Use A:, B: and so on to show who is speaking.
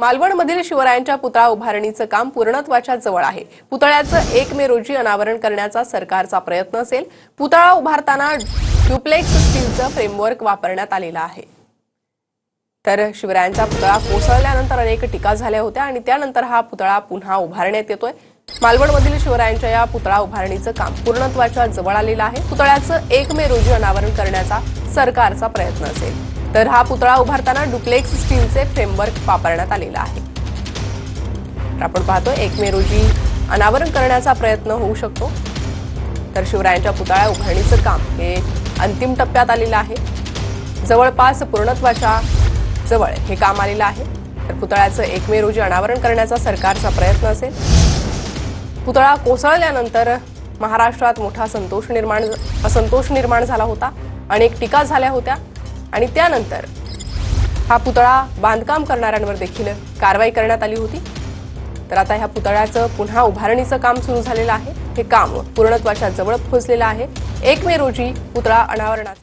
A: मालवणमधील शिवरायांच्या पुतळा उभारणीचं काम पूर्णत्वाच्या जवळ आहे। पुतळ्याचं 1 मे रोजी अनावरण करण्याचा सरकारचा प्रयत्न असेल। पुतळा उभारताना ड्युप्लेक्स स्टीलचं फ्रेमवर्क वापरण्यात आलेलं आहे। तर शिवरायांचा पुतळा कोसळल्यानंतर अनेक टीका झाल्या होत्या आणि त्यानंतर हा पुतळा पुन्हा उभारण्यात येतोय। मालवणमधील शिवरायांच्या या पुतळा उभारणीचं काम पूर्णत्वाच्या जवळ आलेलं आहे। पुतळ्याचं 1 मे रोजी अनावरण करण्याचा सरकारचा प्रयत्न असेल। तर हा पुतळा उभारताना ड्युप्लेक्स स्टीलचे फ्रेमवर्क वापरण्यात आलेला आहे। तर आपण पाहतोय 1 मे रोजी अनावरण करण्याचा प्रयत्न होऊ शकतो। तर शिवरायांच्या पुतळा उभारणीचं काम हे अंतिम टप्प्यात आलेलं आहे। जवळपास पूर्णत्वाच्या जवळ हे काम आलेलं आहे। तर पुतळ्याचं 1 मे रोजी अनावरण करण्याचा सरकारचा प्रयत्न असेल। पुतळा कोसळल्यानंतर महाराष्ट्रात मोठा असंतोष निर्माण झाला होता। अनेक टीका झाल्या होत्या आणि त्यानंतर हा पुतळा बांधकाम करणाऱ्यांवर देखील कारवाई करण्यात आली होती। तर आता ह्या पुतळ्याचं पुन्हा उभारणीचं काम सुरू झालेलं आहे। हे काम पूर्णत्वाच्या जवळ पोहोचलेलं आहे। 1 मे रोजी पुतळा अनावरणाचा